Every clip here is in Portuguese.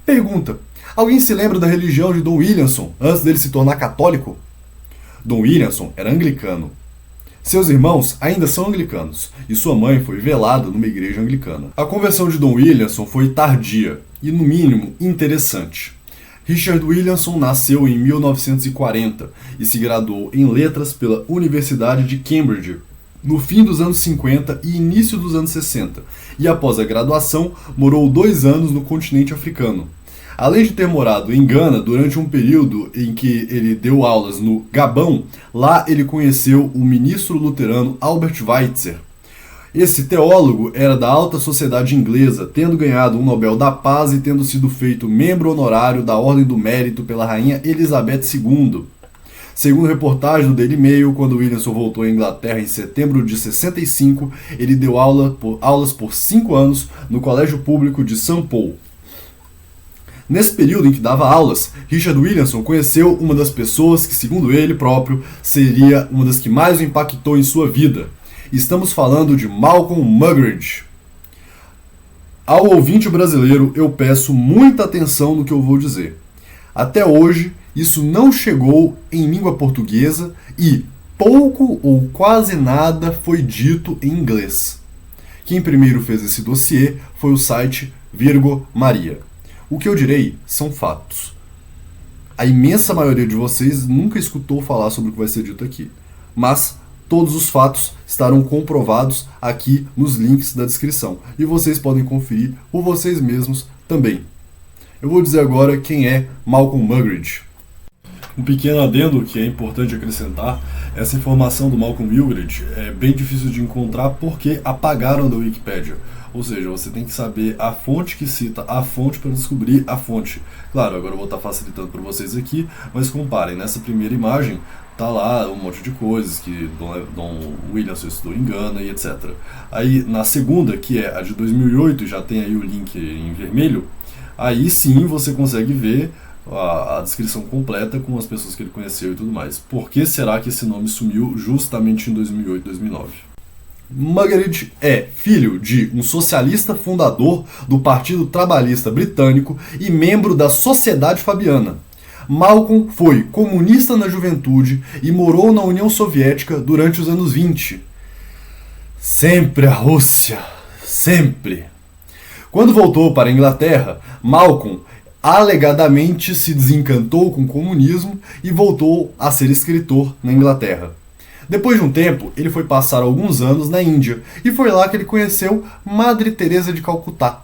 Pergunta: alguém se lembra da religião de Dom Williamson antes dele se tornar católico? Dom Williamson era anglicano. Seus irmãos ainda são anglicanos, e sua mãe foi velada numa igreja anglicana. A conversão de Dom Williamson foi tardia e, no mínimo, interessante. Richard Williamson nasceu em 1940 e se graduou em letras pela Universidade de Cambridge no fim dos anos 50 e início dos anos 60, e após a graduação morou 2 anos no continente africano. Além de ter morado em Gana durante um período em que ele deu aulas no Gabão, lá ele conheceu o ministro luterano Albert Schweitzer. Esse teólogo era da alta sociedade inglesa, tendo ganhado um Nobel da Paz e tendo sido feito membro honorário da Ordem do Mérito pela Rainha Elizabeth II. Segundo reportagem do Daily Mail, quando Williamson voltou à Inglaterra em setembro de 65, ele deu aulas por 5 anos no Colégio Público de St. Paul. Nesse período em que dava aulas, Richard Williamson conheceu uma das pessoas que, segundo ele próprio, seria uma das que mais o impactou em sua vida. Estamos falando de Malcolm Muggeridge. Ao ouvinte brasileiro, eu peço muita atenção no que eu vou dizer. Até hoje, isso não chegou em língua portuguesa e pouco ou quase nada foi dito em inglês. Quem primeiro fez esse dossiê foi o site Virgo Maria. O que eu direi são fatos. A imensa maioria de vocês nunca escutou falar sobre o que vai ser dito aqui, mas todos os fatos estarão comprovados aqui nos links da descrição, e vocês podem conferir por vocês mesmos também. Eu vou dizer agora quem é Malcolm Muggeridge. Um pequeno adendo que é importante acrescentar: essa informação do Malcolm Muggeridge é bem difícil de encontrar porque apagaram da Wikipédia. Ou seja, você tem que saber a fonte que cita a fonte para descobrir a fonte. Claro, agora eu vou estar facilitando para vocês aqui, mas comparem. Nessa primeira imagem tá lá um monte de coisas que Dom Williamson estudou em Gana e etc. Aí na segunda, que é a de 2008, já tem aí o link em vermelho, aí sim você consegue ver a descrição completa com as pessoas que ele conheceu e tudo mais. Por que será que esse nome sumiu justamente em 2008, 2009? Muggeridge é filho de um socialista fundador do Partido Trabalhista Britânico e membro da Sociedade Fabiana. Malcolm foi comunista na juventude e morou na União Soviética durante os anos 20. Sempre a Rússia, sempre. Quando voltou para a Inglaterra, Malcolm alegadamente se desencantou com o comunismo e voltou a ser escritor na Inglaterra. Depois de um tempo, ele foi passar alguns anos na Índia, e foi lá que ele conheceu Madre Teresa de Calcutá.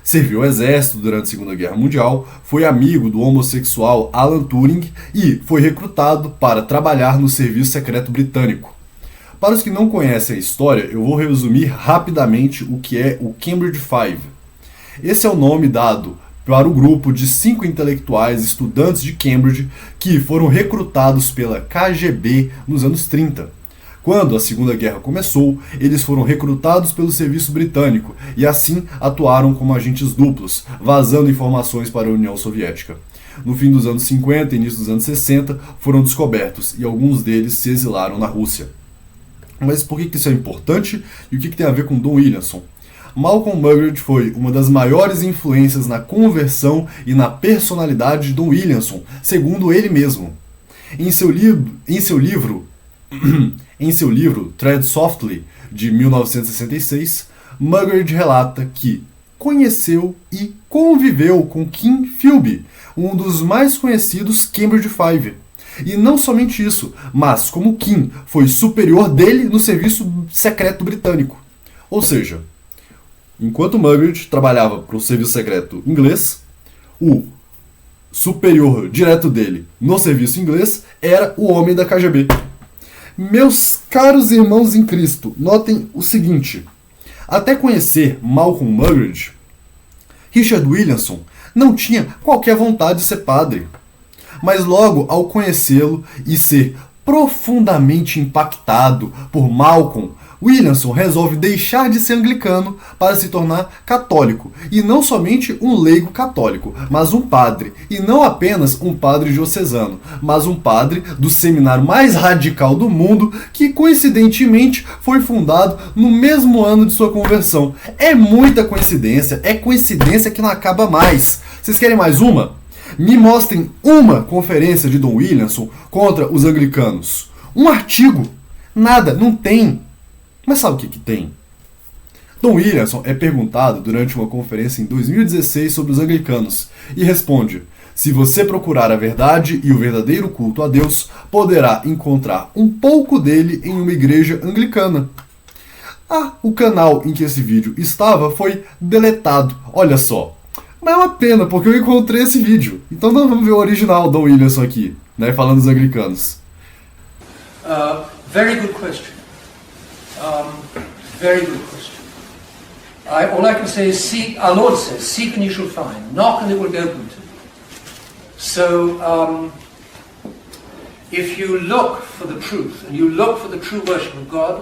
Serviu ao exército durante a Segunda Guerra Mundial, foi amigo do homossexual Alan Turing e foi recrutado para trabalhar no Serviço Secreto Britânico. Para os que não conhecem a história, eu vou resumir rapidamente o que é o Cambridge Five. Esse é o nome dado para o grupo de 5 intelectuais estudantes de Cambridge que foram recrutados pela KGB nos anos 30. Quando a Segunda Guerra começou, eles foram recrutados pelo serviço britânico e assim atuaram como agentes duplos, vazando informações para a União Soviética. No fim dos anos 50 e início dos anos 60, foram descobertos e alguns deles se exilaram na Rússia. Mas por que isso é importante e o que tem a ver com Dom Williamson? Malcolm Muggeridge foi uma das maiores influências na conversão e na personalidade de Dom Williamson, segundo ele mesmo. Em seu livro Tread Softly, de 1966, Muggeridge relata que conheceu e conviveu com Kim Philby, um dos mais conhecidos Cambridge Five. E não somente isso, mas como Kim foi superior dele no serviço secreto britânico. Ou seja, enquanto Muggeridge trabalhava para o serviço secreto inglês, o superior direto dele no serviço inglês era o homem da KGB. Meus caros irmãos em Cristo, notem o seguinte: até conhecer Malcolm Muggeridge, Richard Williamson não tinha qualquer vontade de ser padre. Mas logo ao conhecê-lo e ser profundamente impactado por Malcolm, Williamson resolve deixar de ser anglicano para se tornar católico, e não somente um leigo católico, mas um padre, e não apenas um padre diocesano, mas um padre do seminário mais radical do mundo, que coincidentemente foi fundado no mesmo ano de sua conversão. É muita coincidência, é coincidência que não acaba mais. Vocês querem mais uma? Me mostrem uma conferência de Don Williamson contra os anglicanos. Um artigo. Nada, não tem. Mas sabe o que tem? Don Williamson é perguntado durante uma conferência em 2016 sobre os anglicanos e responde: se você procurar a verdade e o verdadeiro culto a Deus, poderá encontrar um pouco dele em uma igreja anglicana. O canal em que esse vídeo estava foi deletado. Olha só. Mas é uma pena, porque eu encontrei esse vídeo. Então vamos ver o original Don Williamson aqui, né, falando dos anglicanos. Very good question. Very good question. All I can say is seek, our Lord says, seek and you shall find, knock and it will be opened to you. So, if you look for the truth, and you look for the true worship of God,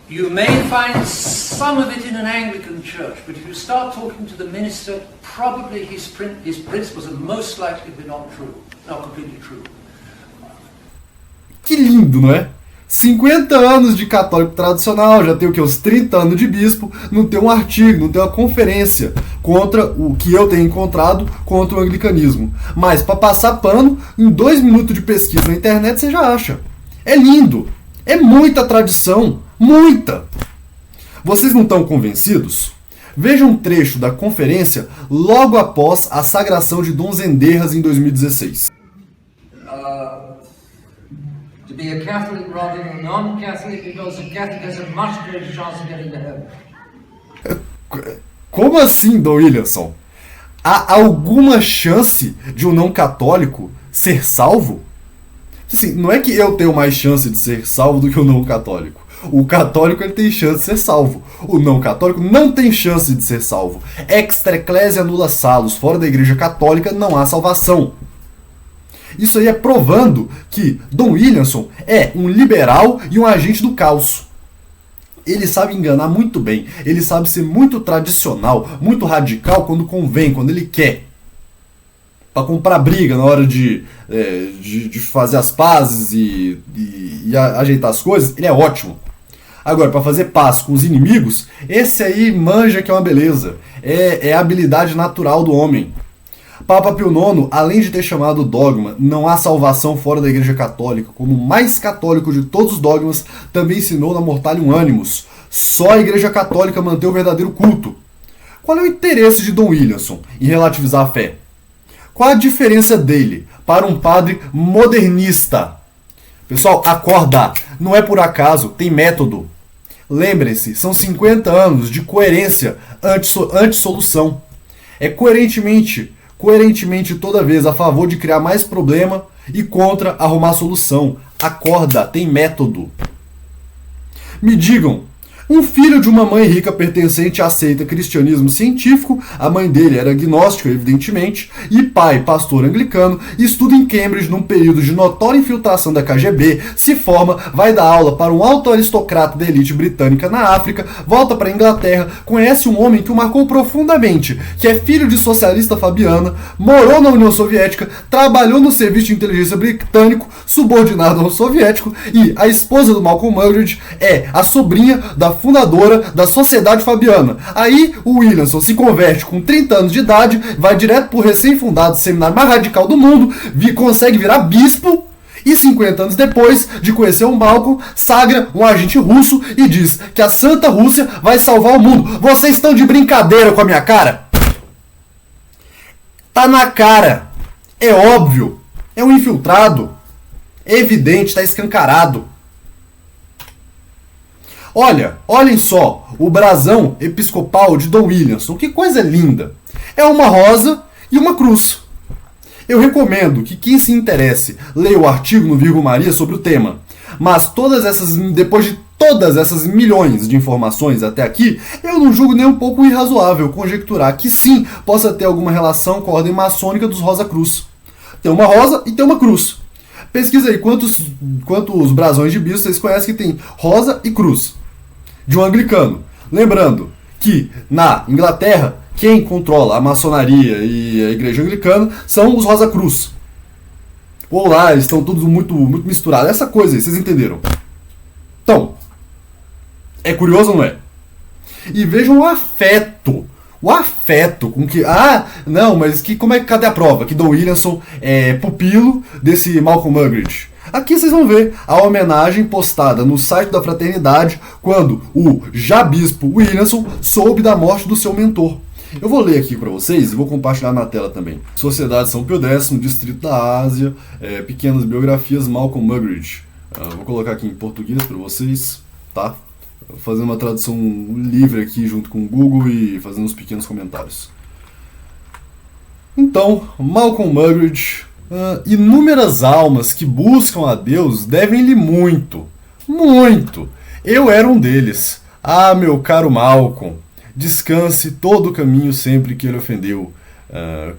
you may find some of it in an Anglican church, but if you start talking to the minister, probably his principles are most likely to be not completely true. Que lindo, não é? 50 anos de católico tradicional, já tem o que? Uns 30 anos de bispo, não tem um artigo, não tem uma conferência contra o que eu tenho encontrado contra o anglicanismo. Mas para passar pano, em 2 minutos de pesquisa na internet você já acha. É lindo, é muita tradição, muita. Vocês não estão convencidos? Vejam um trecho da conferência logo após a sagração de Dom Zenderras em 2016. To be a Catholic rather than a non-Catholic, because a Catholic has a much greater chance of getting to heaven. Como assim, Don Williamson? Há alguma chance de um não católico ser salvo? Assim, não é que eu tenho mais chance de ser salvo do que o não católico. O católico ele tem chance de ser salvo. O não católico não tem chance de ser salvo. Extra ecclesia nulla salus. Fora da igreja católica não há salvação. Isso aí é provando que Don Williamson é um liberal e um agente do caos. Ele sabe enganar muito bem, ele sabe ser muito tradicional, muito radical quando convém, quando ele quer. Para comprar briga na hora de fazer as pazes e ajeitar as coisas, ele é ótimo. Agora, para fazer paz com os inimigos, esse aí manja que é uma beleza. É a habilidade natural do homem. Papa Pio IX, além de ter chamado o dogma não há salvação fora da Igreja Católica, como o mais católico de todos os dogmas, também ensinou na Mortalium Animus: só a Igreja Católica mantém o verdadeiro culto. Qual é o interesse de Don Williamson em relativizar a fé? Qual a diferença dele para um padre modernista? Pessoal, acorda! Não é por acaso, tem método. Lembrem-se, são 50 anos de coerência anti-solução. É coerentemente toda vez a favor de criar mais problema e contra arrumar solução. Acorda, tem método. Me digam, um filho de uma mãe rica pertencente à seita cristianismo científico, a mãe dele era agnóstica, evidentemente, e pai, pastor anglicano, estuda em Cambridge num período de notória infiltração da KGB, se forma, vai dar aula para um alto aristocrata da elite britânica na África, volta para a Inglaterra, conhece um homem que o marcou profundamente, que é filho de socialista fabiana, morou na União Soviética, trabalhou no serviço de inteligência britânico, subordinado ao soviético, e a esposa do Malcolm Muggeridge é a sobrinha da fundadora da Sociedade Fabiana. Aí o Williamson se converte com 30 anos de idade, vai direto pro recém-fundado seminário mais radical do mundo, consegue virar bispo, e 50 anos depois de conhecer um Malcolm, sagra um agente russo e diz que a Santa Rússia vai salvar o mundo. Vocês estão de brincadeira com a minha cara? Tá na cara. É óbvio. É um infiltrado. É evidente, tá escancarado. Olhem só, o brasão episcopal de Don Williamson, que coisa linda. É uma rosa e uma cruz. Eu recomendo que quem se interesse leia o artigo no Virgo Maria sobre o tema. Mas depois de todas essas milhões de informações até aqui, eu não julgo nem um pouco irrazoável conjecturar que sim, possa ter alguma relação com a ordem maçônica dos Rosa Cruz. Tem uma rosa e tem uma cruz. Pesquisa aí quantos brasões de bispo vocês conhecem que tem rosa e cruz. De um anglicano. Lembrando que na Inglaterra, quem controla a maçonaria e a igreja anglicana são os Rosa Cruz. Ou lá, eles estão todos muito misturados. Essa coisa aí, vocês entenderam? Então, é curioso ou não é? E vejam o o afeto com que... Ah, não, mas cadê a prova? Que Don Williamson é pupilo desse Malcolm Muggeridge. Aqui vocês vão ver a homenagem postada no site da fraternidade quando o já bispo Williamson soube da morte do seu mentor. Eu vou ler aqui para vocês e vou compartilhar na tela também. Sociedade São Pio X, Distrito da Ásia, pequenas biografias Malcolm Muggeridge. Vou colocar aqui em português para vocês, tá? Fazendo uma tradução livre aqui junto com o Google e fazendo uns pequenos comentários. Então, Malcolm Muggeridge, inúmeras almas que buscam a Deus devem-lhe muito, muito. Eu era um deles. Ah, meu caro Malcolm, descanse todo o caminho sempre que ele ofendeu.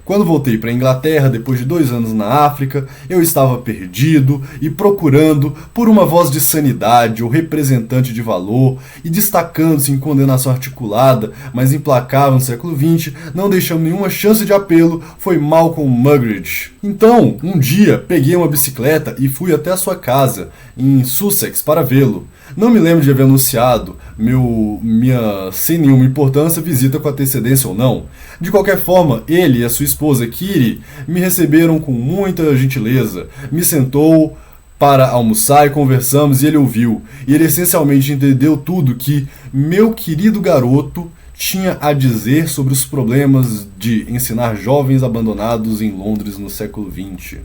Quando voltei para a Inglaterra, depois de 2 anos na África, eu estava perdido e procurando por uma voz de sanidade ou representante de valor, e destacando-se em condenação articulada, mas implacável no século XX, não deixando nenhuma chance de apelo, foi Malcolm Muggeridge. Então, um dia, peguei uma bicicleta e fui até a sua casa, em Sussex, para vê-lo. Não me lembro de haver anunciado minha, sem nenhuma importância, visita com antecedência ou não. De qualquer forma, ele e a sua esposa Kitty me receberam com muita gentileza. Me sentou para almoçar e conversamos e ele ouviu. E ele essencialmente entendeu tudo que meu querido garoto tinha a dizer sobre os problemas de ensinar jovens abandonados em Londres no século XX.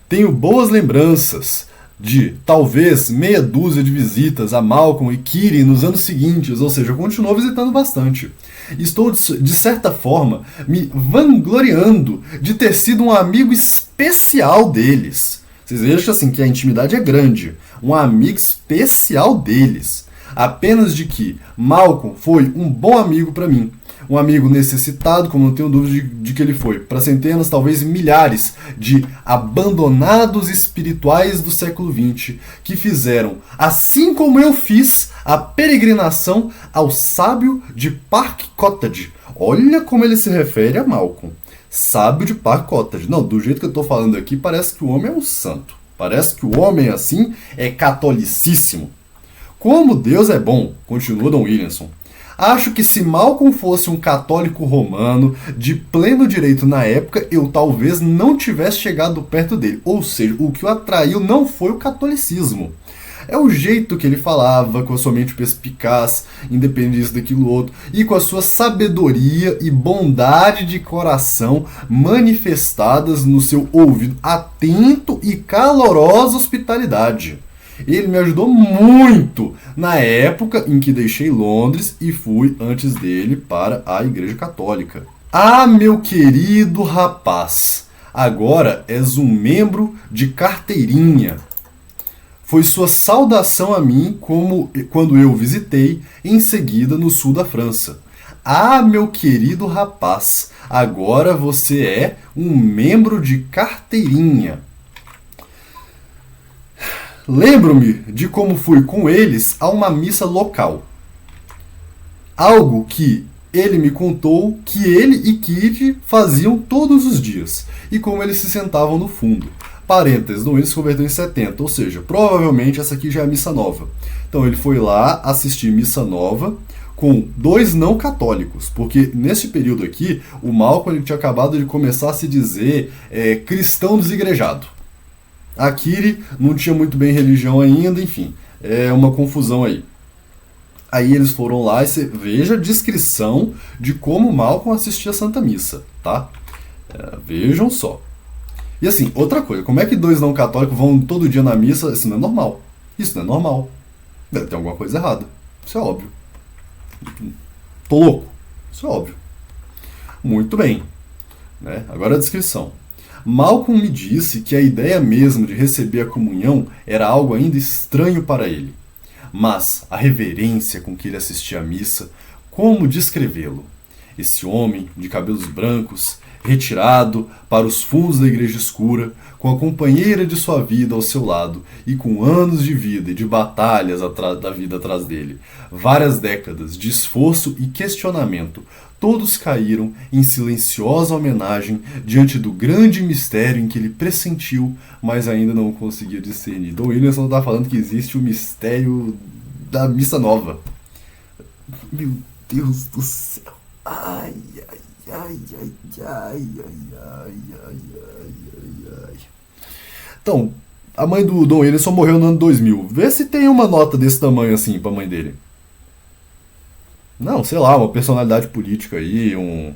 Tenho boas lembranças de talvez meia dúzia de visitas a Malcolm e Kitty nos anos seguintes, ou seja, continuou visitando bastante. Estou, de certa forma, me vangloriando de ter sido um amigo especial deles. Vocês vejam assim, que a intimidade é grande. Um amigo especial deles. Apenas de que Malcolm foi um bom amigo para mim. Um amigo necessitado, como não tenho dúvida de que ele foi, para centenas, talvez milhares, de abandonados espirituais do século XX, que fizeram, assim como eu fiz, a peregrinação ao sábio de Park Cottage. Olha como ele se refere a Malcolm. Sábio de Park Cottage. Não, do jeito que eu estou falando aqui, parece que o homem é um santo. Parece que o homem, assim, é catolicíssimo. Como Deus é bom, continua Don Williamson. Acho que se Malcolm fosse um católico romano de pleno direito na época, eu talvez não tivesse chegado perto dele. Ou seja, o que o atraiu não foi o catolicismo. É o jeito que ele falava, com a sua mente perspicaz, independente disso, daquilo outro, e com a sua sabedoria e bondade de coração manifestadas no seu ouvido atento e calorosa hospitalidade. Ele me ajudou muito na época em que deixei Londres e fui antes dele para a Igreja Católica. Ah, meu querido rapaz, agora és um membro de carteirinha. Foi sua saudação a mim quando eu visitei em seguida no sul da França. Ah, meu querido rapaz, agora você é um membro de carteirinha. Lembro-me de como fui com eles a uma missa local. Algo que ele me contou que ele e Kitty faziam todos os dias, e como eles se sentavam no fundo. Parênteses, Don Williamson se converteu em 70, ou seja, provavelmente essa aqui já é a missa nova. Então ele foi lá assistir missa nova com 2 não católicos, porque nesse período aqui, o Malcolm ele tinha acabado de começar a se dizer cristão desigrejado. A Kitty não tinha muito bem religião ainda, enfim, é uma confusão aí. Aí eles foram lá e você veja a descrição de como Malcolm assistia a Santa Missa, tá? Vejam só. E assim, outra coisa, como é que 2 não católicos vão todo dia na missa? Isso não é normal. Isso não é normal. Deve ter alguma coisa errada. Isso é óbvio. Tô louco. Isso é óbvio. Muito bem. Né? Agora a descrição. Malcolm me disse que a ideia mesmo de receber a comunhão era algo ainda estranho para ele. Mas a reverência com que ele assistia à missa, como descrevê-lo? Esse homem de cabelos brancos, retirado para os fundos da igreja escura, com a companheira de sua vida ao seu lado e com anos de vida e de batalhas da vida atrás dele, várias décadas de esforço e questionamento, todos caíram em silenciosa homenagem diante do grande mistério em que ele pressentiu, mas ainda não conseguia discernir. Don Williamson está falando que existe o mistério da missa nova. Meu Deus do céu. Ai, ai, ai, ai, ai, ai, ai, ai, ai, ai. Então, a mãe do Don Williamson morreu no ano 2000. Vê se tem uma nota desse tamanho assim pra mãe dele. Não, sei lá, uma personalidade política aí, um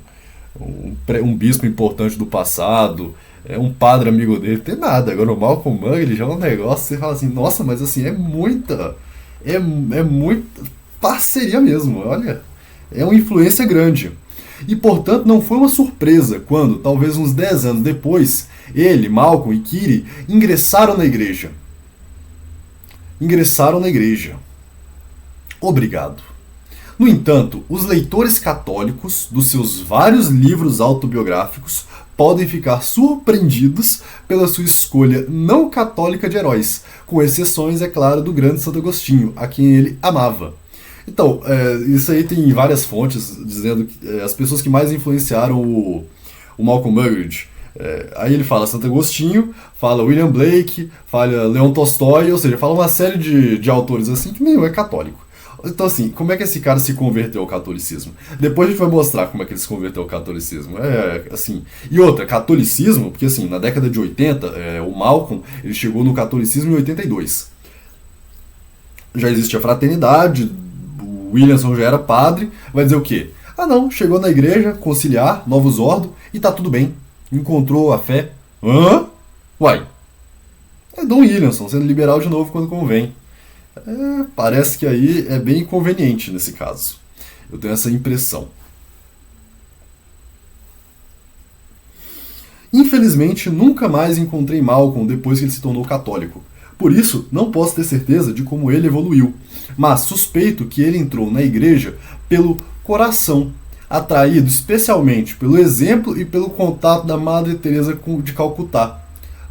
bispo importante do passado, um padre amigo dele, tem nada. Agora o Malcolm Muggeridge já é um negócio, você fala assim, nossa, mas assim, é muita parceria mesmo, olha, é uma influência grande. E portanto não foi uma surpresa quando, talvez uns 10 anos depois, ele, Malcolm e Kitty ingressaram na igreja. Ingressaram na igreja. Obrigado. No entanto, os leitores católicos dos seus vários livros autobiográficos podem ficar surpreendidos pela sua escolha não católica de heróis, com exceções, é claro, do grande Santo Agostinho, a quem ele amava. Então, isso aí tem várias fontes dizendo que as pessoas que mais influenciaram o Malcolm Muggeridge. Aí ele fala Santo Agostinho, fala William Blake, fala Leon Tolstói, ou seja, fala uma série de autores assim que nenhum é católico. Então, assim, como é que esse cara se converteu ao catolicismo? Depois a gente vai mostrar como é que ele se converteu ao catolicismo. Assim. E outra, catolicismo, porque assim, na década de 80, o Malcolm, ele chegou no catolicismo em 82. Já existia fraternidade, o Williamson já era padre, vai dizer o quê? Ah não, chegou na igreja, conciliar, novos ordos, e tá tudo bem. Encontrou a fé. Hã? Uai. É Don Williamson, sendo liberal de novo quando convém. Parece que aí é bem inconveniente nesse caso. Eu tenho essa impressão. Infelizmente, nunca mais encontrei Malcolm depois que ele se tornou católico. Por isso, não posso ter certeza de como ele evoluiu, mas suspeito que ele entrou na igreja pelo coração, atraído especialmente pelo exemplo e pelo contato da Madre Teresa de Calcutá.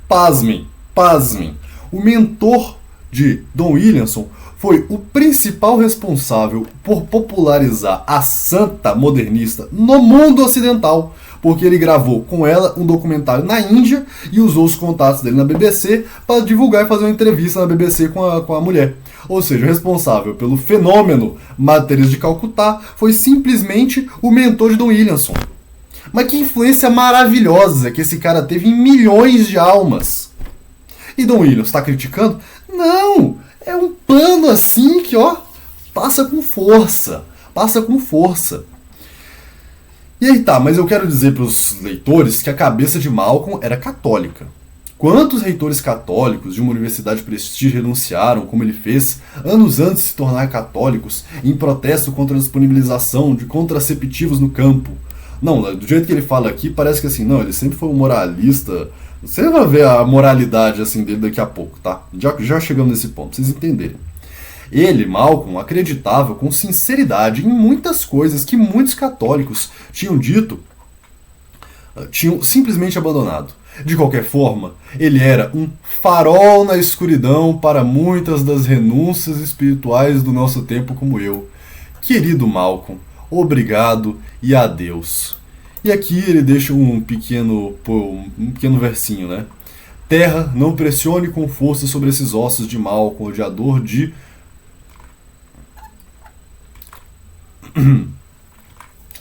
Pasmem, pasmem, o mentor de Don Williamson foi o principal responsável por popularizar a santa modernista no mundo ocidental, porque ele gravou com ela um documentário na Índia e usou os contatos dele na BBC para divulgar e fazer uma entrevista na BBC com a mulher. Ou seja, o responsável pelo fenômeno Madre Teresa de Calcutá foi simplesmente o mentor de Don Williamson. Mas que influência maravilhosa que esse cara teve em milhões de almas. E Don Williamson está criticando? Não! É um pano assim que, ó, passa com força. Passa com força. E aí tá, mas eu quero dizer para os leitores que a cabeça de Malcolm era católica. Quantos reitores católicos de uma universidade de prestígio renunciaram, como ele fez, anos antes de se tornar católicos, em protesto contra a disponibilização de contraceptivos no campo? Não, do jeito que ele fala aqui, parece que assim, não, ele sempre foi um moralista. Você vai ver a moralidade assim dele daqui a pouco, tá? Já chegamos nesse ponto, pra vocês entenderem. Ele, Malcolm, acreditava com sinceridade em muitas coisas que muitos católicos tinham simplesmente abandonado. De qualquer forma, ele era um farol na escuridão para muitas das renúncias espirituais do nosso tempo como eu. Querido Malcolm, obrigado e adeus. E aqui ele deixa um pequeno versinho, né? Terra, não pressione com força sobre esses ossos de Malcolm, odiador de...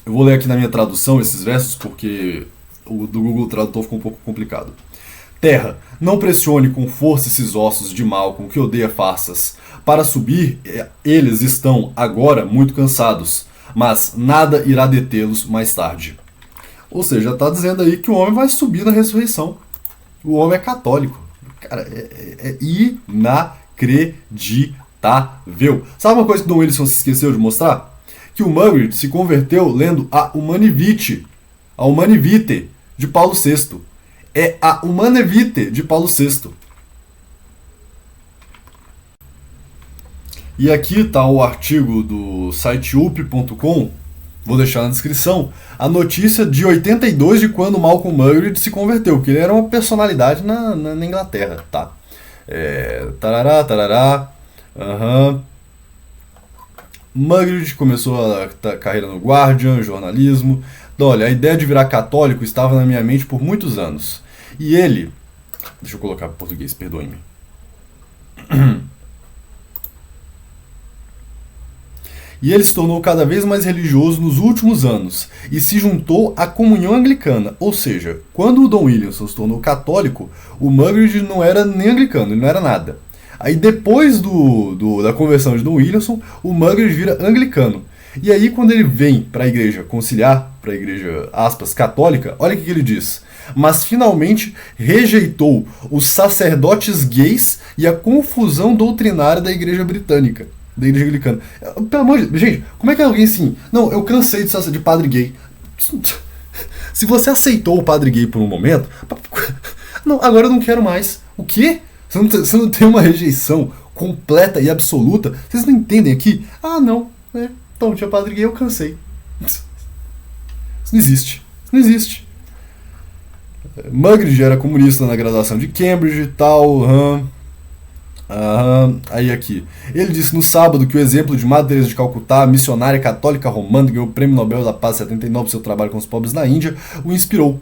Eu vou ler aqui na minha tradução esses versos porque o do Google Tradutor ficou um pouco complicado. Terra, não pressione com força esses ossos de Malcolm que odeia farsas. Para subir, eles estão agora muito cansados, mas nada irá detê-los mais tarde. Ou seja, está dizendo aí que o homem vai subir na ressurreição. O homem é católico. Cara, é inacreditável. Sabe uma coisa que Don Williamson se esqueceu de mostrar? Que o Muggeridge se converteu lendo a Humane Vitae de Paulo VI. É a Humane Vitae de Paulo VI. E aqui está o artigo do site up.com, vou deixar na descrição, a notícia de 82 de quando Malcolm Muggeridge se converteu, porque ele era uma personalidade na Inglaterra, tá? Muggeridge começou a carreira no Guardian, jornalismo. Então, olha, a ideia de virar católico estava na minha mente por muitos anos. E ele... Deixa eu colocar em português, perdoe-me. E ele se tornou cada vez mais religioso nos últimos anos e se juntou à comunhão anglicana. Ou seja, quando o Don Williamson se tornou católico, o Muggeridge não era nem anglicano, ele não era nada. Aí depois da conversão de Don Williamson, o Muggeridge vira anglicano. E aí quando ele vem para a igreja conciliar, para a igreja, aspas, católica, olha o que ele diz. Mas finalmente rejeitou os sacerdotes gays e a confusão doutrinária da igreja britânica. Da igreja anglicana. Pelo amor de Deus, gente, como é que alguém assim... Não, eu cansei de padre gay. Se você aceitou o padre gay por um momento... Não, agora eu não quero mais. O quê? Você não tem uma rejeição completa e absoluta? Vocês não entendem aqui? Ah, não. Então, tinha padre gay, eu cansei. Isso não existe. Isso não existe. Muggeridge era comunista na graduação de Cambridge e tal. Aí aqui. Ele disse no sábado que o exemplo de Madre Teresa de Calcutá, missionária católica romana, ganhou o Prêmio Nobel da Paz em 79 por seu trabalho com os pobres na Índia, o inspirou.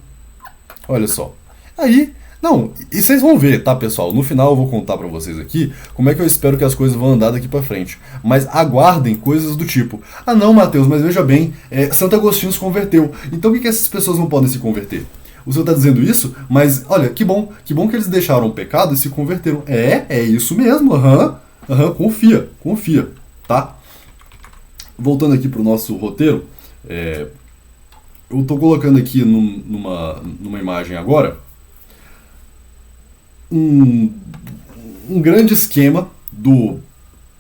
Olha só. Aí, não, e vocês vão ver, tá, pessoal? No final eu vou contar pra vocês aqui como é que eu espero que as coisas vão andar daqui pra frente. Mas aguardem coisas do tipo: ah não, Mateus, mas veja bem, Santo Agostinho se converteu. Então por que essas pessoas não podem se converter? O senhor está dizendo isso, mas olha, que bom que eles deixaram o pecado e se converteram. É isso mesmo, confia, tá? Voltando aqui pro nosso roteiro, eu tô colocando aqui numa imagem agora um grande esquema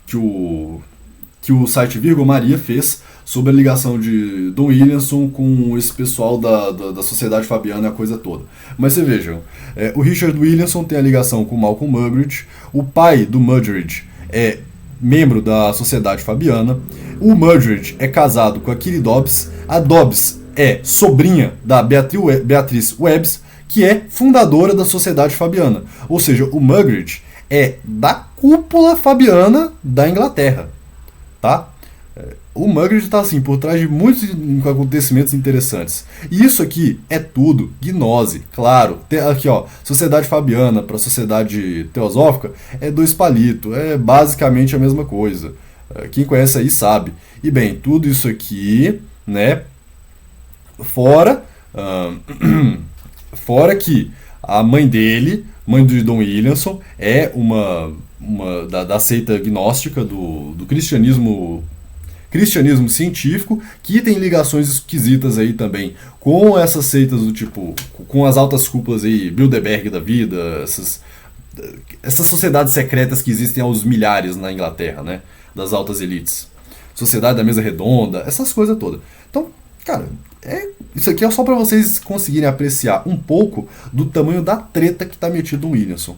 que o site Virgo Maria fez sobre a ligação de Don Williamson com esse pessoal da Sociedade Fabiana e a coisa toda. Mas você vejam, o Richard Williamson tem a ligação com Malcolm Muggeridge, o pai do Muggeridge é membro da Sociedade Fabiana, o Muggeridge é casado com a Kitty Dobbs, a Dobbs é sobrinha da Beatriz Webbs, que é fundadora da Sociedade Fabiana. Ou seja, o Muggeridge é da cúpula fabiana da Inglaterra, tá? O Muggeridge está assim, por trás de muitos acontecimentos interessantes. E isso aqui é tudo gnose, claro. Aqui, ó, Sociedade Fabiana para Sociedade Teosófica é dois palitos, é basicamente a mesma coisa. Quem conhece aí sabe. E bem, tudo isso aqui, né, fora que a mãe dele, mãe do Don Williamson, é uma da seita gnóstica do cristianismo científico, que tem ligações esquisitas aí também com essas seitas do tipo, com as altas cúpulas aí, Bilderberg da vida, essas sociedades secretas que existem aos milhares na Inglaterra, né, das altas elites, Sociedade da Mesa Redonda, essas coisas todas. Então, cara, isso aqui é só para vocês conseguirem apreciar um pouco do tamanho da treta que tá metido no Williamson.